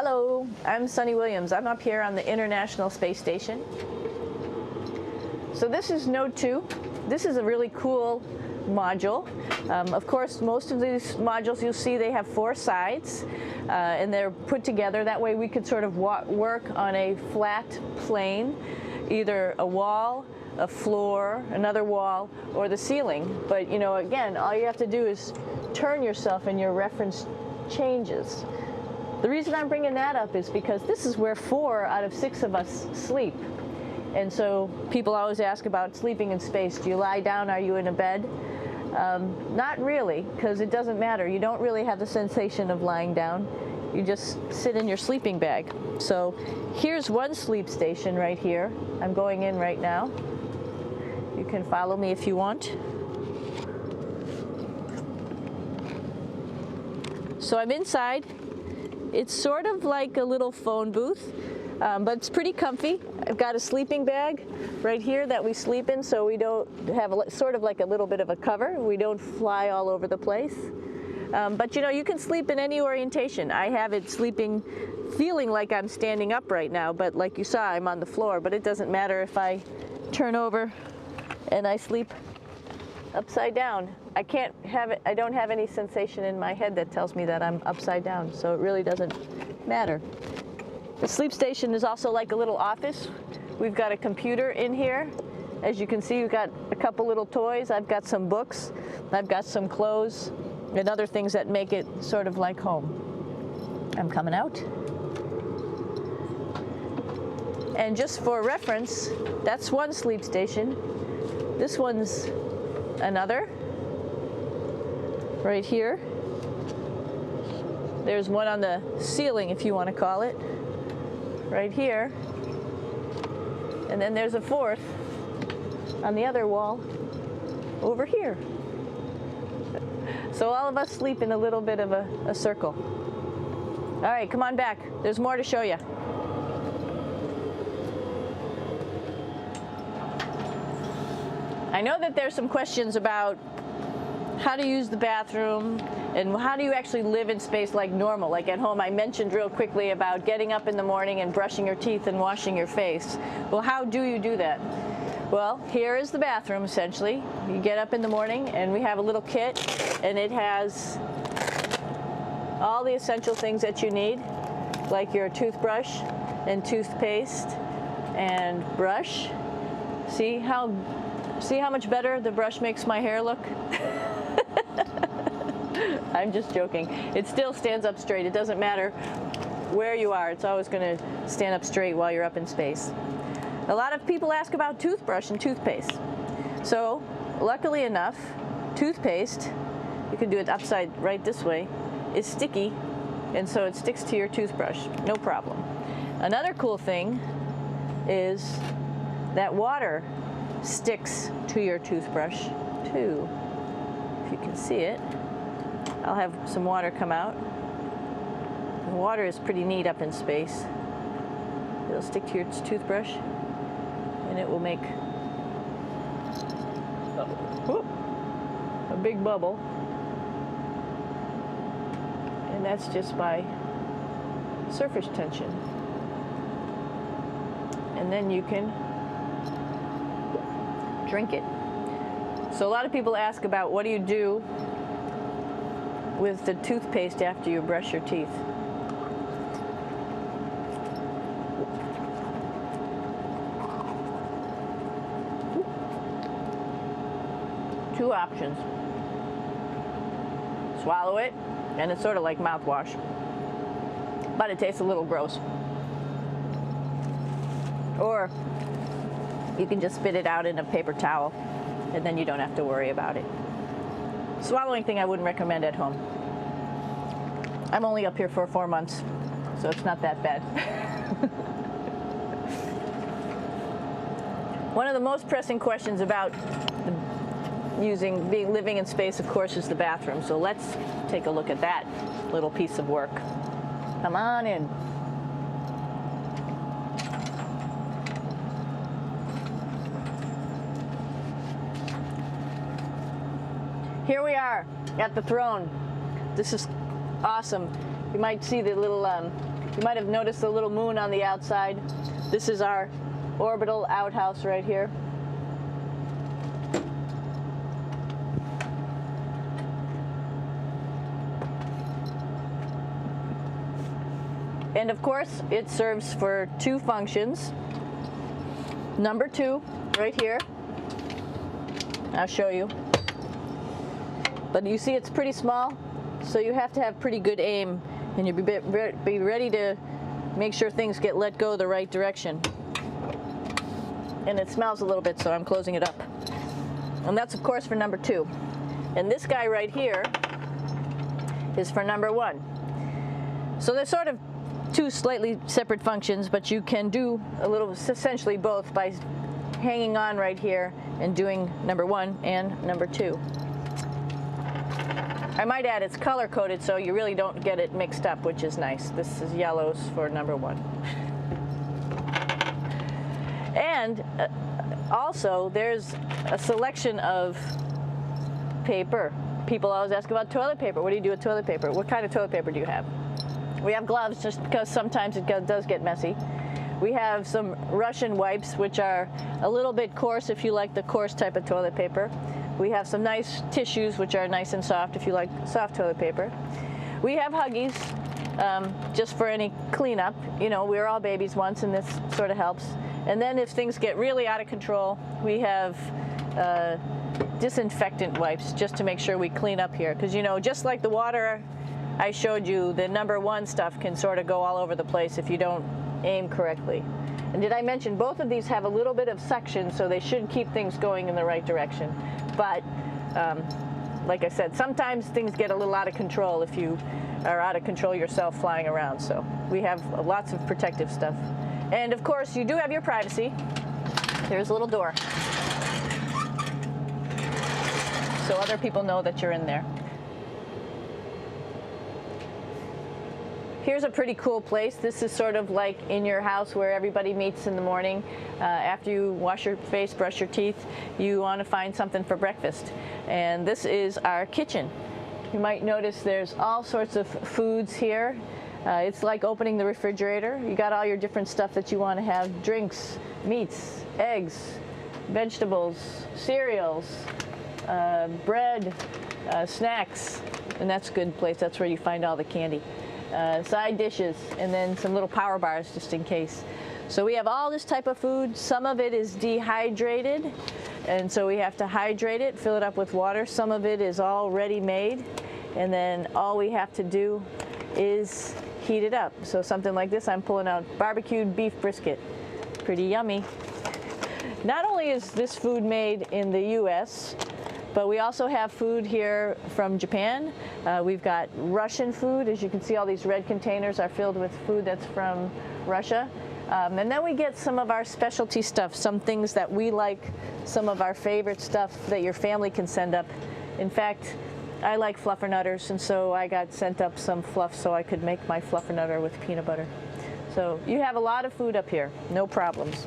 Hello, I'm Sunita Williams. I'm up here on the International Space Station. So this is Node 2. This is a really cool module. Of course, most of these modules you'll see they have 4 sides and they're put together. That way we could sort of work on a flat plane, either a wall, a floor, another wall, or the ceiling. But you know, again, all you have to do is turn yourself and your reference changes. The reason I'm bringing that up is because this is where 4 out of 6 of us sleep. And so people always ask about sleeping in space. Do you lie down? Are you in a bed? Not really, because it doesn't matter. You don't really have the sensation of lying down. You just sit in your sleeping bag. So here's one sleep station right here. I'm going in right now. You can follow me if you want. So I'm inside. It's sort of like a little phone booth, but it's pretty comfy. I've got a sleeping bag right here that we sleep in, so we don't have sort of like a little bit of a cover. We don't fly all over the place. But you know, you can sleep in any orientation. I have it sleeping, feeling like I'm standing up right now, but like you saw, I'm on the floor. But it doesn't matter if I turn over and I sleep upside down. I can't have it, I don't have any sensation in my head that tells me that I'm upside down, so it really doesn't matter. The sleep station is also like a little office. We've got a computer in here. As you can see, we've got a couple little toys. I've got some books. I've got some clothes and other things that make it sort of like home. I'm coming out. And just for reference, that's one sleep station. This one's another. Right here. There's one on the ceiling, if you want to call it, right here. And then there's a 4th on the other wall over here. So all of us sleep in a little bit of a circle. All right, come on back. There's more to show you. I know that there's some questions about how to use the bathroom and how do you actually live in space like normal, like at home. I mentioned real quickly about getting up in the morning and brushing your teeth and washing your face. Well, how do you do that? Well, here is the bathroom essentially. You get up in the morning and we have a little kit and it has all the essential things that you need, like your toothbrush and toothpaste and brush. See how much better the brush makes my hair look? I'm just joking. It still stands up straight. It doesn't matter where you are. It's always going to stand up straight while you're up in space. A lot of people ask about toothbrush and toothpaste. So, luckily enough, toothpaste, you can do it upside right this way, is sticky, and so it sticks to your toothbrush. No problem. Another cool thing is that water sticks to your toothbrush too. If you can see it, I'll have some water come out. The water is pretty neat up in space. It'll stick to your toothbrush and it will make a big bubble, and that's just by surface tension. And then you can drink it. So a lot of people ask about what do you do with the toothpaste after you brush your teeth. Two options. Swallow it, and it's sort of like mouthwash, but it tastes a little gross. Or you can just spit it out in a paper towel, and then you don't have to worry about it. Swallowing thing I wouldn't recommend at home. I'm only up here for 4 months, so it's not that bad. One of the most pressing questions about living in space, of course, is the bathroom. So let's take a look at that little piece of work. Come on in. Here we are at the throne. This is awesome. You might see the little You might have noticed the little moon on the outside. This is our orbital outhouse right here. And of course, it serves for two functions. Number 2, right here. I'll show you. But you see it's pretty small, so you have to have pretty good aim, and you'll be ready to make sure things get let go the right direction. And it smells a little bit, so I'm closing it up. And that's of course for number 2. And this guy right here is for number 1. So they're sort of two slightly separate functions, but you can do a little, essentially both, by hanging on right here and doing number 1 and number 2. I might add it's color coded, so you really don't get it mixed up, which is nice. This is yellows for number 1. And also there's a selection of paper. People always ask about toilet paper. What do you do with toilet paper? What kind of toilet paper do you have? We have gloves, just because sometimes it does get messy. We have some Russian wipes, which are a little bit coarse if you like the coarse type of toilet paper. We have some nice tissues, which are nice and soft if you like soft toilet paper. We have Huggies, just for any cleanup. You know, we were all babies once, and this sort of helps. And then if things get really out of control, we have disinfectant wipes, just to make sure we clean up here. Because, you know, just like the water I showed you, the number 1 stuff can sort of go all over the place if you don't aim correctly. And did I mention both of these have a little bit of suction, so they should keep things going in the right direction. But like I said, sometimes things get a little out of control if you are out of control yourself flying around. So we have lots of protective stuff. And of course, you do have your privacy. There's a little door, so other people know that you're in there. Here's a pretty cool place. This is sort of like in your house where everybody meets in the morning. After you wash your face, brush your teeth, you want to find something for breakfast. And this is our kitchen. You might notice there's all sorts of foods here. It's like opening the refrigerator. You got all your different stuff that you want to have: drinks, meats, eggs, vegetables, cereals, bread, snacks. And that's a good place. That's where you find all the candy. Side dishes, and then some little power bars just in case. So we have all this type of food. Some of it is dehydrated, and so we have to hydrate it, fill it up with water. Some of it is already made, and then all we have to do is heat it up. So something like this, I'm pulling out barbecued beef brisket. Pretty yummy. Not only is this food made in the US, but we also have food here from Japan. We've got Russian food. As you can see, all these red containers are filled with food that's from Russia. And then we get some of our specialty stuff, some things that we like, some of our favorite stuff that your family can send up. In fact, I like fluffernutters, and so I got sent up some fluff so I could make my fluffernutter with peanut butter. So you have a lot of food up here, no problems.